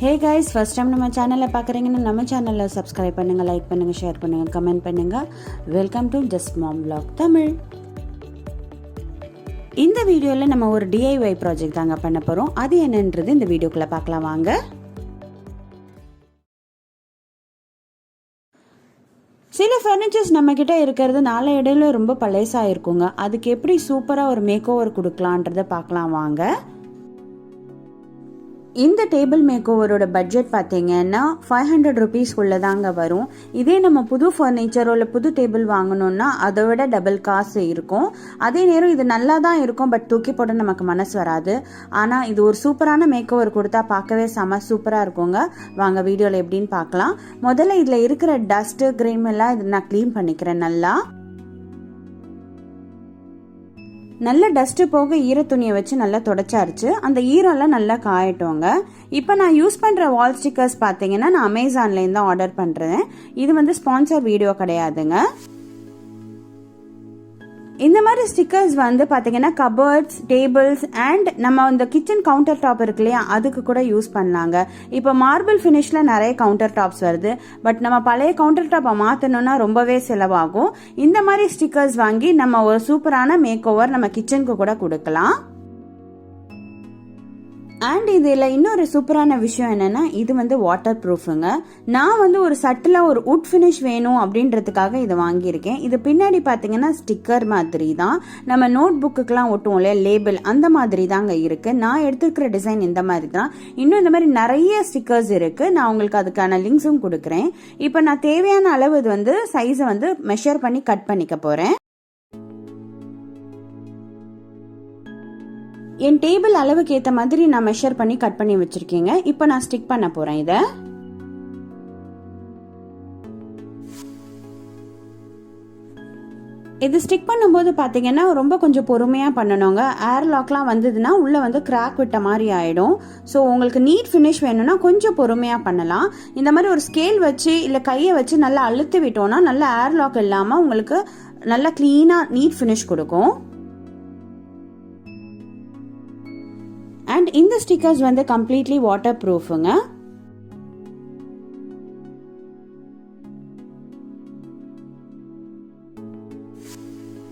Hey guys, first time நம்ம சேனலை பார்க்குறீங்கன்னா நம்ம சேனலை சப்ஸ்கிரைப் பண்ணுங்கள், லைக் பண்ணுங்கள், ஷேர் பண்ணுங்கள், கமெண்ட் பண்ணுங்கள். Welcome to just mom vlog Tamil. இந்த வீடியோவில் நம்ம ஒரு DIY ப்ராஜெக்ட் தாங்க பண்ண போகிறோம். அது என்னன்றது இந்த வீடியோக்குள்ளே பார்க்கலாம் வாங்க. சில ஃபர்னிச்சர்ஸ் நம்மக்கிட்ட இருக்கிறது நாளை இடையில ரொம்ப பழசாக இருக்குங்க. அதுக்கு எப்படி சூப்பராக ஒரு மேக் ஓவர் கொடுக்கலான்றதை பார்க்கலாம் வாங்க. இந்த டேபிள் மேக் ஓவரோட பட்ஜெட் பார்த்தீங்கன்னா 500 rupees தாங்க வரும். இதே நம்ம புது ஃபர்னிச்சரோ இல்லை புது டேபிள் வாங்கணும்னா அதை விட டபுள் காசு இருக்கும். அதே நேரம் இது நல்லா தான் இருக்கும், பட் தூக்கி போட நமக்கு மனசு வராது. ஆனால் இது ஒரு சூப்பரான மேக் ஓவர் கொடுத்தா பார்க்கவே செம சூப்பராக இருக்குங்க. வாங்க வீடியோவில் எப்படின்னு பார்க்கலாம். முதல்ல இதில் இருக்கிற டஸ்ட்டு கிரீம் எல்லாம் இது நான் க்ளீன் பண்ணிக்கிறேன். நல்ல டஸ்ட்டு போக ஈர துணியை வச்சு நல்லா தொடச்சாருச்சு. அந்த ஈரம்லாம் நல்லா காயட்டோங்க. இப்போ நான் யூஸ் பண்ணுற வால் ஸ்டிக்கர்ஸ் பார்த்தீங்கன்னா நான் அமேசான்லேருந்து தான் ஆர்டர் பண்ணுறேன். இது ஸ்பான்சர் வீடியோ கிடையாதுங்க. இந்த மாதிரி ஸ்டிக்கர்ஸ் பார்த்தீங்கன்னா கபர்ட்ஸ், டேபிள்ஸ் அண்ட் நம்ம இந்த கிச்சன் கவுண்டர் டாப் இருக்கு இல்லையா, அதுக்கு கூட யூஸ் பண்ணலாங்க. இப்போ மார்பிள் ஃபினிஷில் நிறைய கவுண்டர் டாப்ஸ் வருது, பட் நம்ம பழைய கவுண்டர் டாப்பை மாற்றணும்னா ரொம்பவே செலவாகும். இந்த மாதிரி ஸ்டிக்கர்ஸ் வாங்கி நம்ம ஒரு சூப்பரான மேக் ஓவர் நம்ம கிச்சனுக்கு கூட கொடுக்கலாம். அண்ட் இதில் இன்னொரு சூப்பரான விஷயம் என்னன்னா, இது வாட்டர் ப்ரூஃபுங்க. நான் ஒரு சட்டில் ஒரு உட் ஃபினிஷ் வேணும் அப்படின்றதுக்காக இதை வாங்கியிருக்கேன். இது பின்னாடி பார்த்தீங்கன்னா ஸ்டிக்கர் மாதிரி தான், நம்ம நோட் புக்குக்கெலாம் ஒட்டுவோம் இல்லையா, லேபிள், அந்த மாதிரி தாங்க இருக்குது. நான் எடுத்துருக்கிற டிசைன் இந்த மாதிரி தான். இன்னும் இந்த மாதிரி நிறைய ஸ்டிக்கர்ஸ் இருக்குது. நான் உங்களுக்கு அதுக்கான லிங்க்ஸும் கொடுக்குறேன். இப்போ நான் தேவையான அளவு இது சைஸை மெஷர் பண்ணி கட் பண்ணிக்க போகிறேன். என் டேபிள் அளவுக்கு ஏற்ற மாதிரி நான் மெஷர் பண்ணி கட் பண்ணி வச்சிருக்கேங்க. இப்போ நான் ஸ்டிக் பண்ண போறேன். இது ஸ்டிக் பண்ணும்போது பார்த்தீங்கன்னா ரொம்ப கொஞ்சம் பொறுமையாக பண்ணணுங்க. ஏர் லாக்லாம் வந்ததுன்னா உள்ளே கிராக் விட்ட மாதிரி ஆகிடும். ஸோ உங்களுக்கு நீட் ஃபினிஷ் வேணும்னா கொஞ்சம் பொறுமையாக பண்ணலாம். இந்த மாதிரி ஒரு ஸ்கேல் வச்சு இல்லை கையை வச்சு நல்லா அழுத்தி விட்டோம்னா நல்லா ஏர் லாக் இல்லாமல் உங்களுக்கு நல்லா க்ளீனாக நீட் ஃபினிஷ் கொடுக்கும். அண்ட் இந்த ஸ்டிக்கர்ஸ் கம்ப்ளீட்லி வாட்டர் ப்ரூஃபுங்க.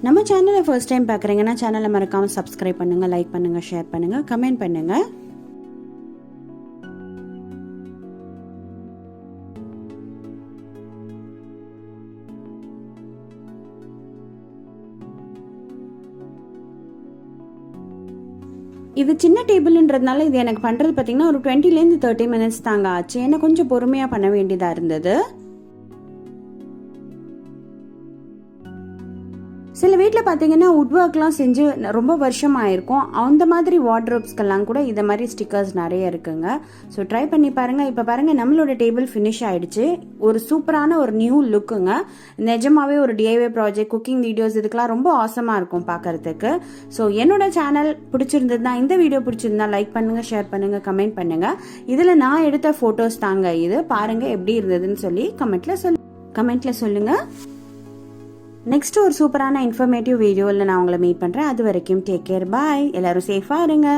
நம்ம சேனலை ஃபர்ஸ்ட் டைம் பார்க்குறீங்கன்னா சேனலை மறக்காமல் சப்ஸ்கிரைப் பண்ணுங்கள், லைக் பண்ணுங்கள், ஷேர் பண்ணுங்கள், கமெண்ட் பண்ணுங்கள். இது சின்ன டேபிள்ன்றதுனால இது எனக்கு பண்ணுறது பார்த்தீங்கன்னா ஒரு 20 to 30 minutes தாங்க ஆச்சு. ஏன்னா கொஞ்சம் பொறுமையாக பண்ண வேண்டியதாக இருந்தது. சில வீட்டில் பார்த்தீங்கன்னா உட் ஒர்க்லாம் செஞ்சு ரொம்ப வருஷம் ஆயிருக்கும். அந்த மாதிரி வார்ட்ரோப்ஸ்க்கெல்லாம் கூட இந்த மாதிரி ஸ்டிக்கர்ஸ் நிறைய இருக்குங்க. ஸோ ட்ரை பண்ணி பாருங்கள். இப்போ பாருங்கள், நம்மளோட டேபிள் ஃபினிஷ் ஆயிடுச்சு. ஒரு சூப்பரான ஒரு நியூ லுக்குங்க. நிஜமாவே ஒரு DIY ப்ராஜெக்ட், குக்கிங் வீடியோஸ் இதுக்கெல்லாம் ரொம்ப ஆசமாக இருக்கும் பார்க்கறதுக்கு. ஸோ என்னோட சேனல் பிடிச்சிருந்ததுன்னா, இந்த வீடியோ பிடிச்சிருந்தா லைக் பண்ணுங்கள், ஷேர் பண்ணுங்கள், கமெண்ட் பண்ணுங்கள். இதில் நான் எடுத்த ஃபோட்டோஸ் தாங்க இது. பாருங்கள் எப்படி இருந்ததுன்னு சொல்லி கமெண்ட்ல சொல்லுங்கள். நெக்ஸ்ட் ஒரு சூப்பரான இன்ஃபர்மேட்டிவ் வீடியோவில் நான் உங்களை மீட் பண்ணுறேன். அது வரைக்கும் டேக் கேர், பாய். எல்லாரும் சேஃபாக இருங்க.